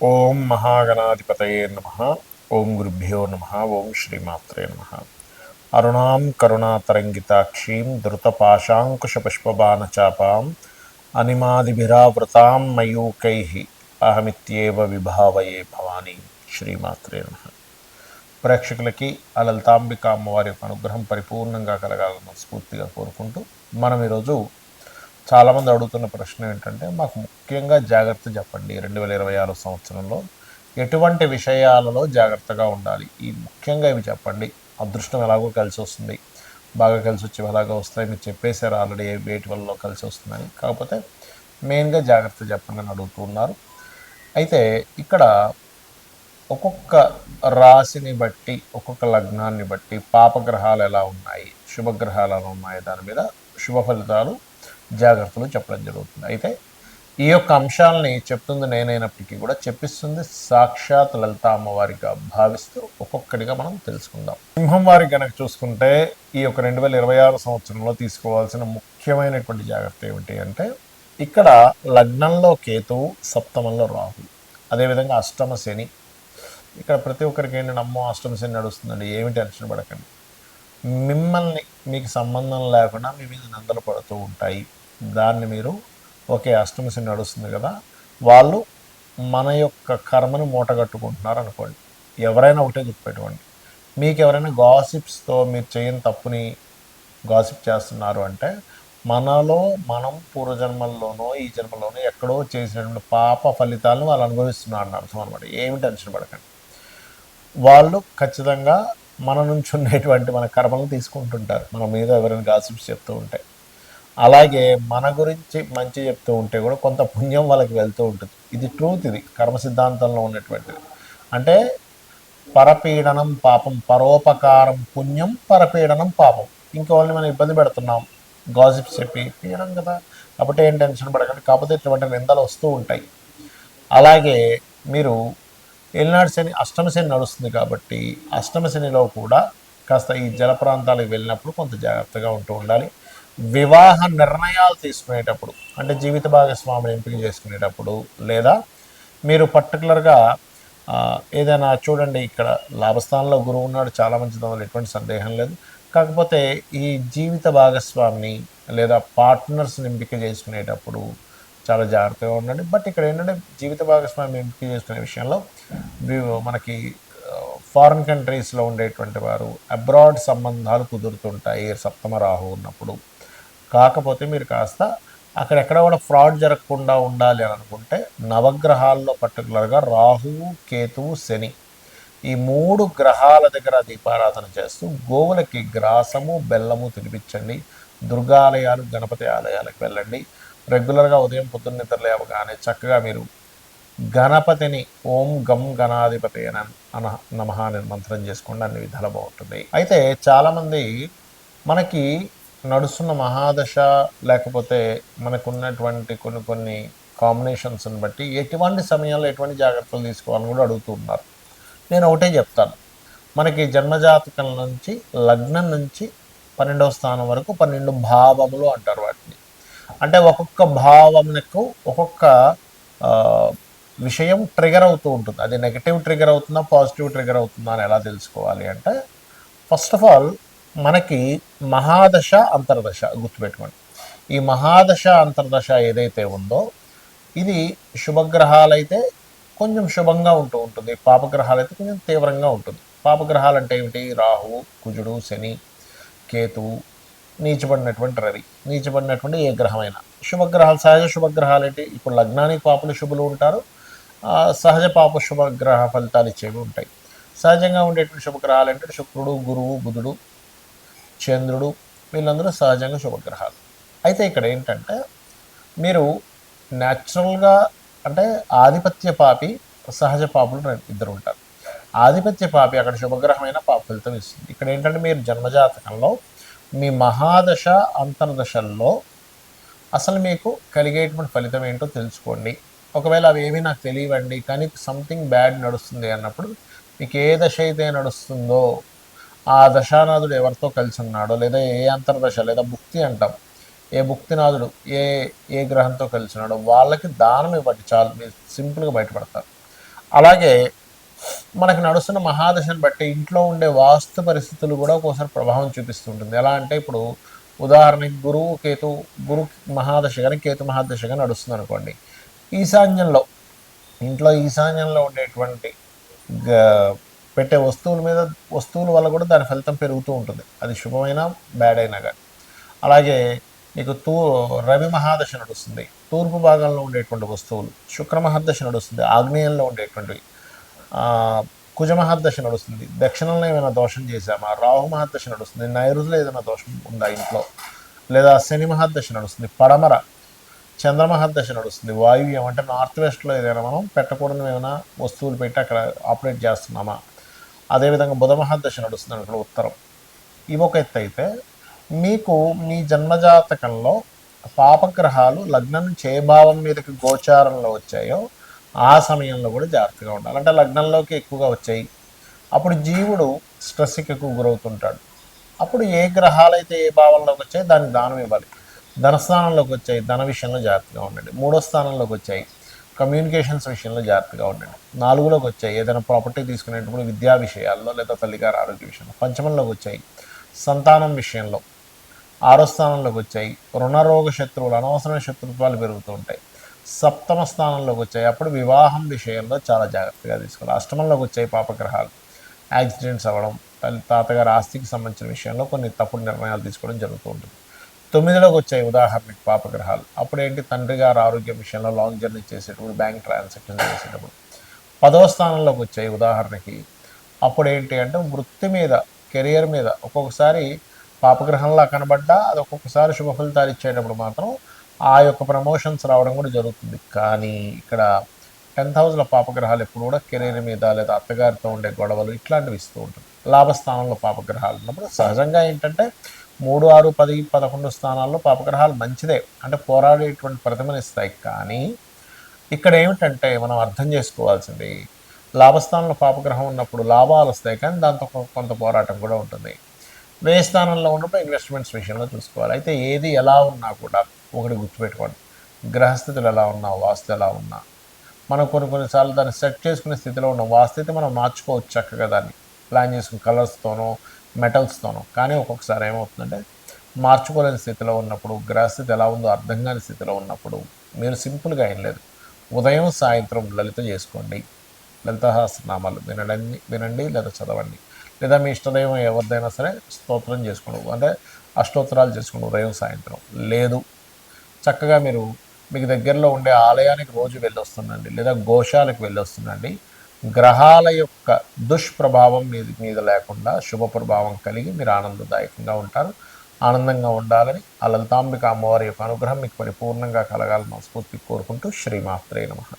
ఓం మహాగణాధిపతయే నమః. ఓం గురుభ్యో నమః. ఓం శ్రీమాత్రే నమః. అరుణాం కరుణాతరంగితాక్షీం ధృతపాశాంకుశపుష్పబాణచాపాం అనిమాదిభిరావృతాం మయూకైః అహమిత్యేవ విభావయే భవానీ. శ్రీమాత్రే నమః. ప్రేక్షకులకి ఆ లలితాంబిక అమ్మవారి యొక్క అనుగ్రహం పరిపూర్ణంగా కలగాలని స్ఫూర్తిగా కోరుకుంటూ మనం ఈరోజు చాలామంది అడుగుతున్న ప్రశ్న ఏంటంటే, మాకు ముఖ్యంగా జాగ్రత్త చెప్పండి, 2026 సంవత్సరంలో ఎటువంటి విషయాలలో జాగ్రత్తగా ఉండాలి, ఈ ముఖ్యంగా ఇవి చెప్పండి. అదృష్టం ఎలాగో కలిసి వస్తుంది, బాగా కలిసి వచ్చి ఎలాగో వస్తాయి, మీరు చెప్పేశారు ఆల్రెడీ వేటి వల్ల కలిసి వస్తుందని. కాకపోతే మెయిన్గా జాగ్రత్త చెప్పండి అని అడుగుతూ ఉన్నారు. అయితే ఇక్కడ ఒక్కొక్క రాశిని బట్టి, ఒక్కొక్క లగ్నాన్ని బట్టి పాపగ్రహాలు ఎలా ఉన్నాయి, శుభగ్రహాలు ఎలా ఉన్నాయి, దాని మీద శుభ ఫలితాలు జాగ్రత్తలు చెప్పడం జరుగుతుంది. అయితే ఈ యొక్క అంశాలని చెప్తుంది నేనైనప్పటికీ కూడా చెప్పిస్తుంది సాక్షాత్ లలిత అమ్మవారిగా భావిస్తూ ఒక్కొక్కటిగా మనం తెలుసుకుందాం. సింహం వారికి కనుక చూసుకుంటే ఈ యొక్క 2026 సంవత్సరంలో తీసుకోవాల్సిన ముఖ్యమైనటువంటి జాగ్రత్త ఏమిటి అంటే, ఇక్కడ లగ్నంలో కేతువు, సప్తమంలో రాహు, అదేవిధంగా అష్టమ శని. ఇక్కడ ప్రతి ఒక్కరికి ఏంటంటే, అమ్మో అష్టమ శని నడుస్తుందండి, ఏమి టెన్షన్ పడకండి. మిమ్మల్ని మీకు సంబంధం లేకుండా మీ మీద నిందలు పడుతూ ఉంటాయి. దాన్ని మీరు ఓకే అష్టమ శని నడుస్తుంది కదా, వాళ్ళు మన యొక్క కర్మను మూటగట్టుకుంటున్నారు అనుకోండి. ఎవరైనా ఒకటే గుర్తుపెట్టుకోండి, మీకు ఎవరైనా గాసిప్స్తో మీరు చేయని తప్పుని గాసిప్ చేస్తున్నారు అంటే, మనలో మనం పూర్వజన్మల్లోనో ఈ జన్మలోనో ఎక్కడో చేసినటువంటి పాప ఫలితాలను వాళ్ళు అనుభవిస్తున్నారు అని అర్థం అనమాట. ఏమి టెన్షన్ పడకండి. వాళ్ళు ఖచ్చితంగా మన నుంచి ఉండేటువంటి మన కర్మలను తీసుకుంటుంటారు, మన మీద ఎవరైనా గాసిప్స్ చెప్తూ ఉంటే. అలాగే మన గురించి మంచి చెప్తూ ఉంటే కూడా కొంత పుణ్యం వాళ్ళకి వెళ్తూ ఉంటుంది. ఇది ట్రూత్, ఇది కర్మ సిద్ధాంతంలో ఉన్నటువంటిది. అంటే పరపీడనం పాపం, పరోపకారం పుణ్యం, పరపీడనం పాపం. ఇంకా వాళ్ళని మనం ఇబ్బంది పెడుతున్నాం గాసిప్స్ చెప్పి, పీడనం కదా. కాబట్టి ఏం టెన్షన్ పడకండి. కాకపోతే ఇటువంటి నిందలు వస్తూ ఉంటాయి. అలాగే మీరు ఏలినాడు శని, అష్టమ శని నడుస్తుంది కాబట్టి అష్టమ శనిలో కూడా కాస్త ఈ జల ప్రాంతాలకు వెళ్ళినప్పుడు కొంత జాగ్రత్తగా ఉంటూ ఉండాలి. వివాహ నిర్ణయాలు తీసుకునేటప్పుడు, అంటే జీవిత భాగస్వామిని ఎంపిక చేసుకునేటప్పుడు, లేదా మీరు పర్టికులర్గా ఏదైనా చూడండి, ఇక్కడ లాభస్థానంలో గురువు ఉన్నాడు, చాలా మంచిది, అందులో ఎటువంటి సందేహం లేదు. కాకపోతే ఈ జీవిత భాగస్వామిని లేదా పార్ట్నర్స్ని ఎంపిక చేసుకునేటప్పుడు చాలా జాగ్రత్తగా ఉండండి. బట్ ఇక్కడ ఏంటంటే, జీవిత భాగస్వామి ఎంపిక చేసుకునే విషయంలో మనకి ఫారిన్ కంట్రీస్లో ఉండేటువంటి వారు, అబ్రాడ్ సంబంధాలు కుదురుతుంటాయి సప్తమ రాహు ఉన్నప్పుడు. కాకపోతే మీరు కాస్త అక్కడెక్కడ కూడా ఫ్రాడ్ జరగకుండా ఉండాలి అని అనుకుంటే, నవగ్రహాల్లో పర్టికులర్గా రాహువు, కేతువు, శని, ఈ 3 గ్రహాల దగ్గర దీపారాధన చేస్తూ గోవులకి గ్రాసము, బెల్లము తినిపించండి. దుర్గాలయాలు, గణపతి ఆలయాలకు వెళ్ళండి. రెగ్యులర్గా ఉదయం పొద్దున్న నిద్ర లేవగానే చక్కగా మీరు గణపతిని ఓం గం గణాధిపతి అని నమః అని మంత్రం చేసుకోండి. అన్ని విధాలు బాగుంటుంది. అయితే చాలామంది మనకి నడుస్తున్న మహాదశ లేకపోతే మనకున్నటువంటి కొన్ని కాంబినేషన్స్ని బట్టి ఎటువంటి సమయంలో ఎటువంటి జాగ్రత్తలు తీసుకోవాలని కూడా అడుగుతూ ఉన్నారు. నేను ఒకటే చెప్తాను, మనకి జన్మజాతకం నుంచి లగ్నం నుంచి 12వ స్థానం వరకు 12 భావములు అంటారు వాటిని. అంటే ఒక్కొక్క భావమునకు ఒక్కొక్క విషయం ట్రిగర్ అవుతూ ఉంటుంది. అది నెగిటివ్ ట్రిగర్ అవుతుందా, పాజిటివ్ ట్రిగర్ అవుతుందా అని ఎలా తెలుసుకోవాలి అంటే, ఫస్ట్ ఆఫ్ ఆల్ మనకి మహాదశ అంతర్దశ గుర్తుపెట్టుకోండి. ఈ మహాదశ అంతర్దశ ఏదైతే ఉందో ఇది శుభగ్రహాలైతే కొంచెం శుభంగా ఉంటూ ఉంటుంది, పాపగ్రహాలైతే కొంచెం తీవ్రంగా ఉంటుంది. పాపగ్రహాలు అంటే ఏమిటి? రాహువు, కుజుడు, శని, కేతువు, నీచబడినటువంటి రవి, నీచబడినటువంటి ఏ గ్రహమైనా. శుభగ్రహాలు, సహజ శుభగ్రహాలు ఏంటి? ఇప్పుడు లగ్నానికి పాపులు శుభులు ఉంటారు, సహజ పాప శుభగ్రహ ఫలితాలు ఇచ్చేవి ఉంటాయి. సహజంగా ఉండేటువంటి శుభగ్రహాలు అంటే శుక్రుడు, గురువు, బుధుడు, చంద్రుడు, వీళ్ళందరూ సహజంగా శుభగ్రహాలు. అయితే ఇక్కడ ఏంటంటే, మీరు న్యాచురల్గా అంటే ఆధిపత్య పాపి, సహజ పాపులు ఇద్దరు ఉంటారు. ఆధిపత్య పాపి అక్కడ శుభగ్రహమైన పాప ఫలితం ఇస్తుంది. ఇక్కడ ఏంటంటే, మీరు జన్మజాతకంలో మీ మహాదశ అంతర్దశల్లో అసలు మీకు కలిగేటువంటి ఫలితం ఏంటో తెలుసుకోండి. ఒకవేళ అవి ఏమీ నాకు తెలియవండి కానీ సంథింగ్ బ్యాడ్ నడుస్తుంది అన్నప్పుడు, మీకు ఏ దశ అయితే నడుస్తుందో ఆ దశానాథుడు ఎవరితో కలిసి ఉన్నాడో, లేదా ఏ అంతర్దశ లేదా భుక్తి అంటాం, ఏ భుక్తినాథుడు ఏ గ్రహంతో కలిసి ఉన్నాడో వాళ్ళకి దానం ఇవ్వండి, చాలు, మీరు సింపుల్గా బయటపడతారు. అలాగే మనకు నడుస్తున్న మహాదశను బట్టి ఇంట్లో ఉండే వాస్తు పరిస్థితులు కూడా ఒక్కోసారి ప్రభావం చూపిస్తుంటుంది. ఎలా అంటే ఇప్పుడు ఉదాహరణకి గురు మహాదశ కానీ కేతు మహాదశ కానీ నడుస్తుంది అనుకోండి. ఈశాన్యంలో ఇంట్లో ఈశాన్యంలో ఉండేటువంటి పెట్టే వస్తువుల వల్ల కూడా దాని ఫలితం పెరుగుతూ ఉంటుంది. అది శుభమైనా బ్యాడ్ అయినా కానీ. అలాగే నీకు రవి మహాదశ నడుస్తుంది, తూర్పు భాగంలో ఉండేటువంటి వస్తువులు. శుక్ర మహాదశ నడుస్తుంది, ఆగ్నేయంలో ఉండేటువంటివి. కుజ మహాదశ నడుస్తుంది, దక్షిణంలో ఏమైనా దోషం చేశామా. రాహు మహాదశ నడుస్తుంది, నైరుతిలో ఏదైనా దోషం ఉందా ఇంట్లో. లేదా శని మహాదశ నడుస్తుంది, పడమర. చంద్ర మహాదశ నడుస్తుంది, వాయువ్యం అంటే నార్త్ వెస్ట్లో ఏదైనా మనం పెట్టకూడని ఏమైనా వస్తువులు పెట్టి అక్కడ ఆపరేట్ చేస్తున్నామా. అదేవిధంగా బుధ మహాదశ నడుస్తుంది అనుకో ఉత్తరం. ఇవి ఒక ఎత్తు అయితే, మీకు మీ జన్మజాతకంలో పాపగ్రహాలు లగ్నం భావం మీదకి గోచారంలో వచ్చాయో ఆ సమయంలో కూడా జాగ్రత్తగా ఉండాలి. అంటే లగ్నంలోకి ఎక్కువగా వచ్చాయి, అప్పుడు జీవుడు స్ట్రెస్కి ఎక్కువ గురవుతుంటాడు. అప్పుడు ఏ గ్రహాలైతే ఏ భావంలోకి వచ్చాయి దానికి దానం ఇవ్వాలి. ధనస్థానంలోకి వచ్చాయి, ధన విషయంలో జాగ్రత్తగా ఉండండి. 3వ స్థానంలోకి వచ్చాయి, కమ్యూనికేషన్స్ విషయంలో జాగ్రత్తగా ఉండండి. 4లోకి వచ్చాయి, ఏదైనా ప్రాపర్టీ తీసుకునేటప్పుడు విద్యా విషయాల్లో లేదా తల్లిగారి ఆరోగ్య విషయంలో. 5మంలోకి వచ్చాయి, సంతానం విషయంలో. 6వ స్థానంలోకి వచ్చాయి, రుణరోగ శత్రువులు, అనవసరమైన శత్రుత్వాలు పెరుగుతూ ఉంటాయి. 7మ స్థానంలోకి వచ్చాయి, అప్పుడు వివాహం విషయంలో చాలా జాగ్రత్తగా తీసుకోవాలి. 8మంలోకి వచ్చాయి పాపగ్రహాలు, యాక్సిడెంట్స్ అవ్వడం, తాతగారి ఆస్తికి సంబంధించిన విషయంలో కొన్ని తప్పుడు నిర్ణయాలు తీసుకోవడం జరుగుతూ ఉంటుంది. 9లోకి వచ్చాయి ఉదాహరణకి పాపగ్రహాలు, అప్పుడు ఏంటి, తండ్రి గారి ఆరోగ్యం విషయంలో లాంగ్ జర్నీ చేసేటప్పుడు, బ్యాంక్ ట్రాన్సాక్షన్ చేసేటప్పుడు. 10వ స్థానంలోకి వచ్చాయి ఉదాహరణకి, అప్పుడు ఏంటి అంటే వృత్తి మీద, కెరియర్ మీద ఒక్కొక్కసారి పాపగ్రహంలా కనబడ్డా అది ఒక్కొక్కసారి శుభ ఫలితాలు ఇచ్చేటప్పుడు మాత్రం ఆ యొక్క ప్రమోషన్స్ రావడం కూడా జరుగుతుంది. కానీ ఇక్కడ 10th హౌస్లో పాపగ్రహాలు ఎప్పుడు కూడా కెరీర్ మీద లేదా అత్తగారితో ఉండే గొడవలు ఇట్లాంటివి ఇస్తూ ఉంటుంది. లాభస్థానంలో పాపగ్రహాలు ఉన్నప్పుడు సహజంగా ఏంటంటే 3, 6, 10, 11 స్థానాల్లో పాపగ్రహాలు మంచిదే, అంటే పోరాడేటువంటి ప్రతిమనిస్తాయి. కానీ ఇక్కడ ఏమిటంటే మనం అర్థం చేసుకోవాల్సింది, లాభస్థానంలో పాపగ్రహం ఉన్నప్పుడు లాభాలు వస్తాయి, కానీ దాంతో కొంత పోరాటం కూడా ఉంటుంది. వ్యయ స్థానంలో ఉన్నప్పుడు ఇన్వెస్ట్మెంట్స్ విషయంలో చూసుకోవాలి. అయితే ఏది ఎలా ఉన్నా కూడా ఒకటి గుర్తుపెట్టుకోండి, గ్రహస్థితులు ఎలా ఉన్నా, వాస్తు ఎలా ఉన్నా, మనం కొన్నిసార్లు దాన్ని సెట్ చేసుకునే స్థితిలో ఉన్న వాస్తు మనం మార్చుకోవచ్చు చక్కగా, దాన్ని ప్లాన్ చేసుకుని కలర్స్తోనో మెటల్స్తోనో. కానీ ఒక్కొక్కసారి ఏమవుతుందంటే మార్చుకోలేని స్థితిలో ఉన్నప్పుడు, గ్రహస్థితి ఎలా ఉందో అర్థం కాని స్థితిలో ఉన్నప్పుడు మీరు సింపుల్గా ఏం లేదు, ఉదయం సాయంత్రం లలిత చేసుకోండి. లలితాసహస్రనామాలు వినండి లేదా చదవండి. లేదా మీ ఇష్టదైవం ఎవరిదైనా సరే స్తోత్రం చేసుకోండి, అంటే అష్టోత్తరాలు చేసుకోండి ఉదయం సాయంత్రం. లేదు చక్కగా మీరు మీకు దగ్గరలో ఉండే ఆలయానికి రోజు వెళ్ళొస్తుండండి, లేదా గోశాలకు వెళ్ళొస్తుండండి. గ్రహాల యొక్క దుష్ప్రభావం మీద లేకుండా శుభ ప్రభావం కలిగి మీరు ఆనందదాయకంగా ఉంటారు. ఆనందంగా ఉండాలని ఆ లలితాంబిక అమ్మవారి యొక్క అనుగ్రహం మీకు పరిపూర్ణంగా కలగాలని మనస్ఫూర్తి కోరుకుంటూ శ్రీమాత్రే నమః.